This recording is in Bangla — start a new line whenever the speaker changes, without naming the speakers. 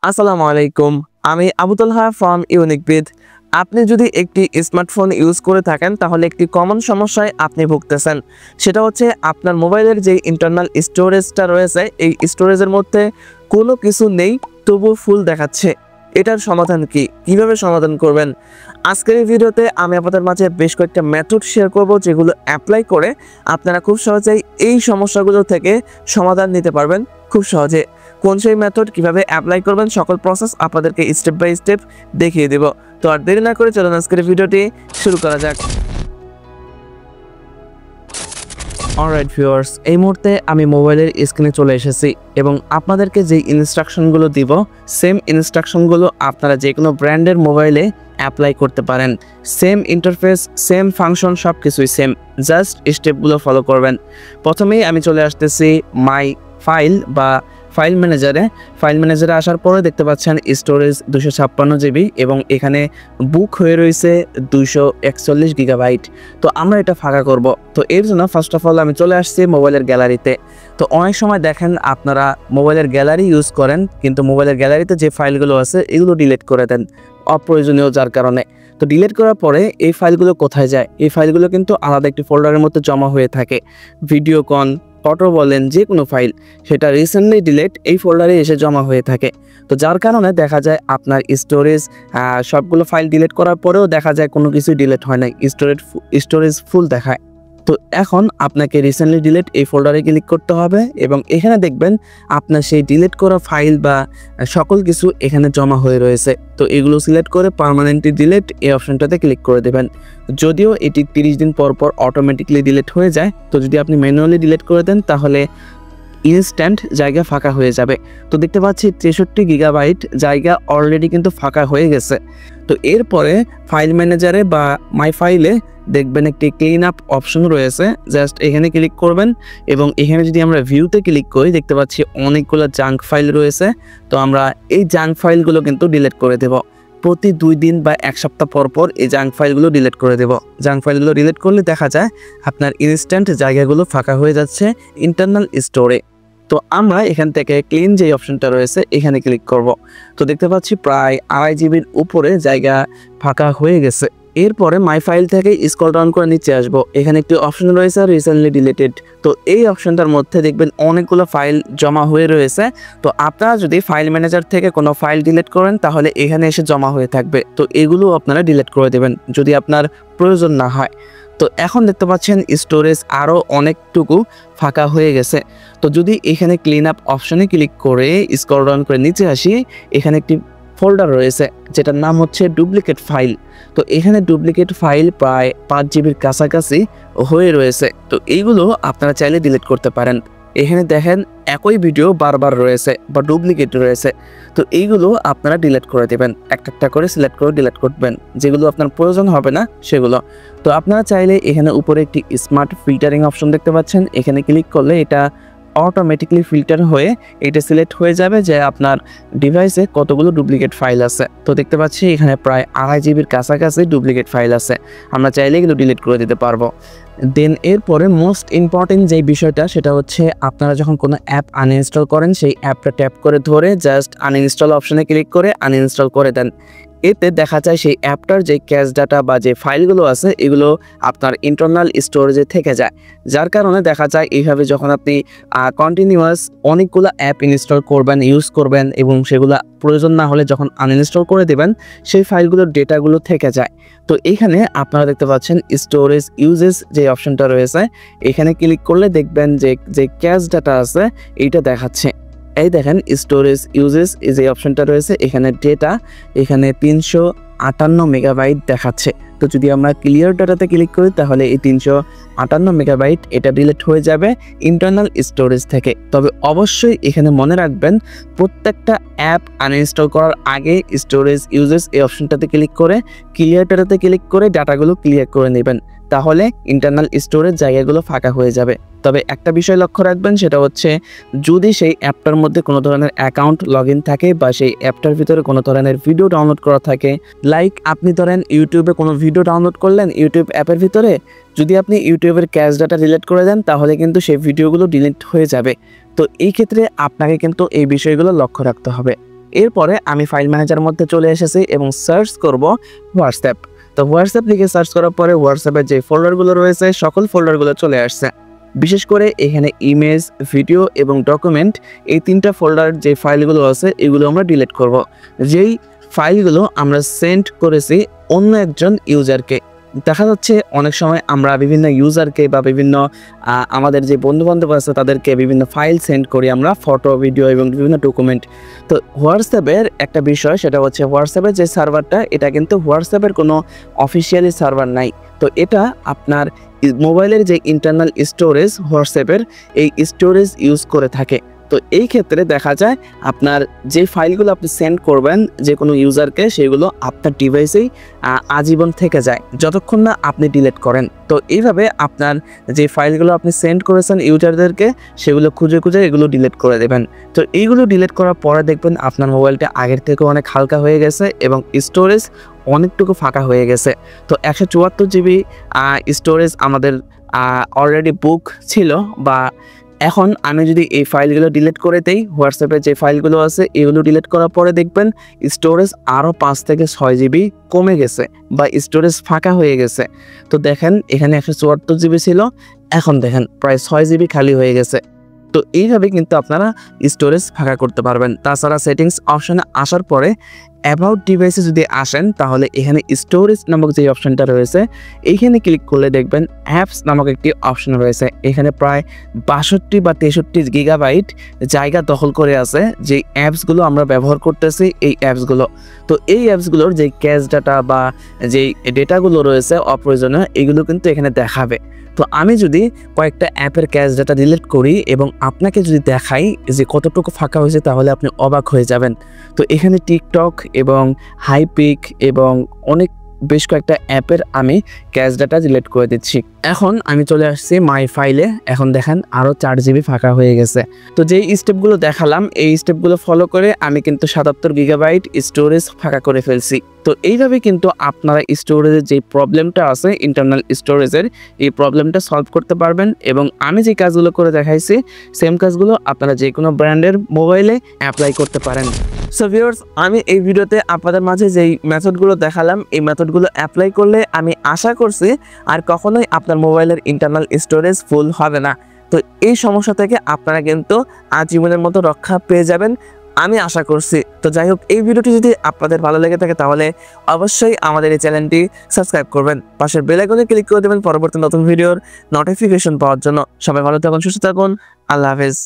আসসালামু আলাইকুম। আমি আবু তালহা ফ্রম ইউনিকবিদ। আপনি যদি একটি স্মার্টফোন ইউজ করে থাকেন তাহলে একটি কমন সমস্যায় আপনি ভুগতেছেন। সেটা হচ্ছে আপনার মোবাইলের যে ইন্টারনাল স্টোরেজটা রয়েছে এই স্টোরেজের মধ্যে কোনো কিছু নেই, তবুও ফুল দেখাচ্ছে। এটার সমাধান কি? কিভাবে সমাধান করবেন? আজকের এই ভিডিওতে আমি আপনাদের মাঝে বেশ কয়েকটা মেথড শেয়ার করব, যেগুলো অ্যাপ্লাই করে আপনারা খুব সহজেই এই সমস্যাগুলো থেকে সমাধান নিতে পারবেন খুব সহজে। কোন সেই মেথড, কিভাবে অ্যাপ্লাই করবেন, সকল প্রসেস আপনাদেরকে স্টেপ বাই স্টেপ দেখিয়ে দেব। তো আর দেরি না করে চলুন আজকের ভিডিওটি শুরু করা যাক। অলরাইট ভিউয়ার্স, এই মুহূর্তে আমি মোবাইলের স্ক্রিনে চলে এসেছি এবং আপনাদেরকে যে ইনস্ট্রাকশনগুলো দিব সেম ইনস্ট্রাকশনগুলো আপনারা যে কোনো ব্র্যান্ডের মোবাইলে অ্যাপ্লাই করতে পারেন। সেম ইন্টারফেস, সেম ফাংশন, সব কিছুই সেম, জাস্ট স্টেপগুলো ফলো করবেন। প্রথমেই আমি চলে আসতেছি মাই ফাইল ম্যানেজারে আসার পরে দেখতে পাচ্ছেন স্টোরেজ 256 জিবি এবং এখানে বুক হয়ে রয়েছে 241 গিগাবাইট। তো আমরা এটা ফাঁকা করব। তো এর জন্য ফার্স্ট অফ অল আমি চলে আসছি মোবাইলের গ্যালারিতে। তো অনেক সময় দেখেন আপনারা মোবাইলের গ্যালারি ইউজ করেন, কিন্তু মোবাইলের গ্যালারিতে যে ফাইলগুলো আছে এগুলো ডিলিট করে দেন অপ্রয়োজনীয় যার কারণে। তো ডিলিট করার পরে এই ফাইলগুলো কোথায় যায়? এই ফাইলগুলো কিন্তু আলাদা একটি ফোল্ডারের মধ্যে জমা হয়ে থাকে। ভিডিওকন, ফটো বলেন, যে কোনো ফাইল, সেটা রিসেন্টলি ডিলিট এই ফোল্ডারে এসে জমা হয়ে থাকে। তো যার কারণে দেখা যায় আপনার স্টোরেজ সবগুলো ফাইল ডিলিট করার পরেও দেখা যায় কোনো কিছুই ডিলিট হয় নাই, স্টোরেজ ফুল দেখায়। তো এখন আপনাকে রিসেন্টলি ডিলিট এই ফোল্ডারে ক্লিক করতে হবে এবং এখানে দেখবেন আপনার সেই ডিলিট করা ফাইল বা সকল কিছু এখানে জমা হয়ে রয়েছে। তো এগুলো সিলেক্ট করে পার্মানেন্টলি ডিলিট এই অপশনটাতে ক্লিক করে দেবেন। যদিও এটি 30 দিন পর পর অটোমেটিকলি ডিলিট হয়ে যায়, তো যদি আপনি ম্যানুয়ালি ডিলিট করে দেন তাহলে ইনস্ট্যান্ট জায়গা ফাঁকা হয়ে যাবে। তো দেখতে পাচ্ছি 63 গিগাবাইট জায়গা অলরেডি কিন্তু ফাঁকা হয়ে গেছে। তো এরপরে ফাইল ম্যানেজারে বা মাই ফাইলে দেখবেন একটি ক্লিন আপ অপশন রয়েছে, জাস্ট এখানে ক্লিক করবেন এবং এখানে যদি আমরা ভিউতে ক্লিক করি দেখতে পাচ্ছি অনেকগুলো জাঙ্ক ফাইল রয়েছে। তো আমরা এই জাঙ্ক ফাইলগুলো কিন্তু ডিলিট করে দেব। প্রতি 2 দিন বা 1 সপ্তাহ পর পর এই জাঙ্ক ফাইলগুলো ডিলিট করে দেব। জাঙ্ক ফাইলগুলো ডিলিট করলে দেখা যায় আপনার ইনস্ট্যান্ট জায়গাগুলো ফাঁকা হয়ে যাচ্ছে ইন্টারনাল স্টোরে। তো আমরা এখান থেকে ক্লিন যে অপশনটা রয়েছে এখানে ক্লিক করব। তো দেখতে পাচ্ছি প্রায় 2.5 জিবির উপরে জায়গা ফাঁকা হয়ে গেছে। এরপরে মাই ফাইল থেকে স্ক্রল ডাউন করে নিচে আসবো, এখানে একটি অপশন রয়েছে রিসেন্টলি ডিলিটেড। তো এই অপশনটার মধ্যে দেখবেন অনেকগুলো ফাইল জমা হয়ে রয়েছে। তো আপনারা যদি ফাইল ম্যানেজার থেকে কোনো ফাইল ডিলিট করেন তাহলে এখানে এসে জমা হয়ে থাকবে। তো এগুলো আপনারা ডিলিট করে দেবেন যদি আপনার প্রয়োজন না হয়। তো এখন দেখতে পাচ্ছেন স্টোরেজ আরও অনেকটুকু ফাঁকা হয়ে গেছে। তো যদি এখানে ক্লিন আপ অপশনে ক্লিক করে স্ক্রল ডাউন করে নিচে আসি, এখানে একটি ফোল্ডার রয়েছে যেটার নাম হচ্ছে ডুপ্লিকেট ফাইল। তো এখানে ডুপ্লিকেট ফাইল প্রায় 5 জিবির কাছাকাছি হয়ে রয়েছে। তো এইগুলো আপনারা চাইলে ডিলিট করতে পারেন। এখানে দেখেন একই ভিডিও বারবার রয়েছে বা ডুপ্লিকেট রয়েছে। তো এইগুলো আপনারা ডিলিট করে দেবেন, একটা করে সিলেক্ট করে ডিলিট করবেন, যেগুলো আপনার প্রয়োজন হবে না সেগুলো। তো আপনারা চাইলে এখানে উপরে একটি স্মার্ট ফিল্টারিং অপশন দেখতে পাচ্ছেন, এখানে ক্লিক করলে এটা অটোমেটিকলি ফিল্টার হয়ে এটা সিলেক্ট হয়ে যাবে যে আপনার ডিভাইসে কতগুলো ডুপ্লিকেট ফাইল আছে। তো দেখতে পাচ্ছি এখানে প্রায় 2.5 জিবির কাছাকাছি ডুপ্লিকেট ফাইল আছে, আমরা চাইলে এগুলো ডিলিট করে দিতে পারবো। দেন এরপরে মোস্ট ইম্পর্টেন্ট যে বিষয়টা সেটা হচ্ছে আপনারা যখন কোনো অ্যাপ আনইনস্টল করেন সেই অ্যাপটা ট্যাপ করে ধরে জাস্ট আনইনস্টল অপশনে ক্লিক করে আনইনস্টল করে দেন। এতে দেখা যায় সেই অ্যাপটার যে ক্যাশ ডাটা বা যে ফাইলগুলো আছে এগুলো আপনার ইন্টারনাল স্টোরেজে থেকে যায়। যার কারণে দেখা যায় এইভাবে যখন আপনি কন্টিনিউয়াস অনেকগুলো অ্যাপ ইনস্টল করবেন, ইউজ করবেন এবং সেগুলো প্রয়োজন না হলে যখন আনইনস্টল করে দেবেন সেই ফাইলগুলোর ডেটাগুলো থেকে যায়। তো এইখানে আপনারা দেখতে পাচ্ছেন স্টোরেজ ইউজেস যে অপশনটা রয়েছে, এখানে ক্লিক করলে দেখবেন যে ক্যাশ ডাটা আছে এইটা দেখাচ্ছে। এই দেখেন স্টোরেজ ইউজেস যে অপশনটা রয়েছে, এখানে ডেটা এখানে 358 মেগাবাইট দেখাচ্ছে। তো যদি আমরা ক্লিয়ার ডাটাতে ক্লিক করি তাহলে এই 358 মেগাবাইট এটা ডিলিট হয়ে যাবে ইন্টারনাল স্টোরেজ থেকে। তবে অবশ্যই এখানে মনে রাখবেন প্রত্যেকটা অ্যাপ আনইনস্টল করার আগে স্টোরেজ ইউজেস এই অপশনটাতে ক্লিক করে ক্লিয়ার ডাটাতে ক্লিক করে ডাটাগুলো ক্লিয়ার করে নেবেন, তাহলে ইন্টারনাল স্টোরেজ জায়গাগুলো ফাঁকা হয়ে যাবে। তবে একটা বিষয় লক্ষ্য রাখবেন, সেটা হচ্ছে যদি সেই অ্যাপটার মধ্যে কোনো ধরনের অ্যাকাউন্ট লগ ইন থাকে বা সেই অ্যাপটার ভিতরে কোনো ধরনের ভিডিও ডাউনলোড করা থাকে, লাইক আপনি ধরেন ইউটিউবে কোনো ভিডিও ডাউনলোড করলেন ইউটিউব অ্যাপের ভিতরে, যদি আপনি ইউটিউবের ক্যাশ ডাটা ডিলিট করে দেন তাহলে কিন্তু সেই ভিডিওগুলো ডিলিট হয়ে যাবে। তো এই ক্ষেত্রে আপনাকে কিন্তু এই বিষয়গুলো লক্ষ্য রাখতে হবে। এরপরে আমি ফাইল ম্যানেজারের মধ্যে চলে এসেছি এবং সার্চ করব হোয়াটসঅ্যাপ। তো হোয়াটসঅ্যাপ লিখে সার্চ করার পরে হোয়াটসঅ্যাপের যে ফোল্ডারগুলো রয়েছে সকল ফোল্ডারগুলো চলে আসছে। বিশেষ করে এখানে ইমেজ, ভিডিও এবং ডকুমেন্ট, এই 3টা ফোল্ডার যে ফাইলগুলো আছে এগুলো আমরা ডিলিট করব। যেই ফাইলগুলো আমরা সেন্ড করেছি অন্য একজন ইউজারকে। দেখা যাচ্ছে অনেক সময় আমরা বিভিন্ন ইউজারকে বা বিভিন্ন আমাদের যে বন্ধুবান্ধব আছে তাদেরকে বিভিন্ন ফাইল সেন্ড করি আমরা, ফটো, ভিডিও এবং বিভিন্ন ডকুমেন্ট। তো হোয়াটসঅ্যাপের একটা বিষয়, সেটা হচ্ছে হোয়াটসঅ্যাপের যে সার্ভারটা, এটা কিন্তু হোয়াটসঅ্যাপের কোনো অফিসিয়ালি সার্ভার নাই। তো এটা আপনার মোবাইলের যে ইন্টারনাল স্টোরেজ হোয়াটসঅ্যাপের, এই স্টোরেজ ইউজ করে থাকে। তো এই ক্ষেত্রে দেখা যায় আপনার যে ফাইলগুলো আপনি সেন্ড করবেন যে কোনো ইউজারকে, সেগুলো আপনার ডিভাইসেই আজীবন থেকে যায় যতক্ষণ না আপনি ডিলিট করেন। তো এইভাবে আপনার যে ফাইলগুলো আপনি সেন্ড করেছেন ইউজারদেরকে, সেগুলো খুঁজে খুঁজে এগুলো ডিলিট করে দেবেন। তো এইগুলো ডিলিট করার পরে দেখবেন আপনার মোবাইলটা আগের থেকে অনেক হালকা হয়ে গেছে এবং স্টোরেজ অনেকটুকু ফাঁকা হয়ে গেছে। তো 174 জিবি স্টোরেজ আমাদের অলরেডি বুক ছিল। বা এখন আমি যদি এই ফাইলগুলো ডিলিট করে দেই, হোয়াটসঅ্যাপে যে ফাইলগুলো আছে এগুলো ডিলিট করার পরে দেখবেন স্টোরেজ আরও 5 থেকে 6 জিবি কমে গেছে বা স্টোরেজ ফাঁকা হয়ে গেছে। তো দেখেন এখানে 174 জিবি ছিল, এখন দেখেন প্রায় 6 জিবি খালি হয়ে গেছে। তো এইভাবে কিন্তু আপনারা স্টোরেজ ফাঁকা করতে পারবেন। তাছাড়া সেটিংস অপশানে আসার পরে অ্যাবাউট ডিভাইসে যদি আসেন, তাহলে এখানে স্টোরেজ নামক যে অপশানটা রয়েছে এইখানে ক্লিক করলে দেখবেন অ্যাপস নামক একটি অপশান রয়েছে। এখানে প্রায় 62 বা 63 গিগাবাইট জায়গা দখল করে আছে যে অ্যাপসগুলো আমরা ব্যবহার করতেছি, এই অ্যাপসগুলো। তো এই অ্যাপসগুলোর যে ক্যাশ ডাটা বা যেই ডেটাগুলো রয়েছে অপ্রয়োজনীয়, এগুলো কিন্তু এখানে দেখাবে। তো আমি যদি কয়েকটা অ্যাপের ক্যাশ ডাটা ডিলিট করি এবং আপনাকে যদি দেখাই যে কতটুকু ফাঁকা হয়েছে, তাহলে আপনি অবাক হয়ে যাবেন। তো এখানে টিকটক এবং হাইপিক এবং অনেক বেশ কয়েকটা অ্যাপের আমি ক্যাশ ডাটা ডিলিট করে দিচ্ছি। এখন আমি চলে আসছি মাই ফাইলে। এখন দেখেন আরও 4 জিবি ফাঁকা হয়ে গেছে। তো যেই স্টেপগুলো দেখালাম এই স্টেপগুলো ফলো করে আমি কিন্তু 77 গিগাবাইট স্টোরেজ ফাঁকা করে ফেলছি। তো এইভাবে কিন্তু আপনারা স্টোরেজের যে প্রবলেমটা আছে ইন্টারনাল স্টোরেজের, এই প্রবলেমটা সলভ করতে পারবেন। এবং আমি যে কাজগুলো করে দেখাইছি সেম কাজগুলো আপনারা যে কোনো ব্র্যান্ডের মোবাইলে অ্যাপ্লাই করতে পারেন। সো ভিউয়ার্স, আমি এই ভিডিওতে আপনাদের মাঝে যেই মেথডগুলো দেখালাম এই মেথডগুলো অ্যাপ্লাই করলে আমি আশা করছি আর কখনোই আপনার মোবাইলের ইন্টারনাল স্টোরেজ ফুল হবে না। তো এই সমস্যা থেকে আপনারা কিন্তু আজীবনের মতো রক্ষা পেয়ে যাবেন আমি আশা করছি। তো যাই হোক, এই ভিডিওটি যদি আপনাদের ভালো লেগে থাকে তাহলে অবশ্যই আমাদের এই চ্যানেলটি সাবস্ক্রাইব করবেন, পাশের বেল আইকনে ক্লিক করে দেবেন পরবর্তী নতুন ভিডিওর নোটিফিকেশন পাওয়ার জন্য। সবাই ভালো থাকুন, সুস্থ থাকুন, আল্লাহ হাফেজ।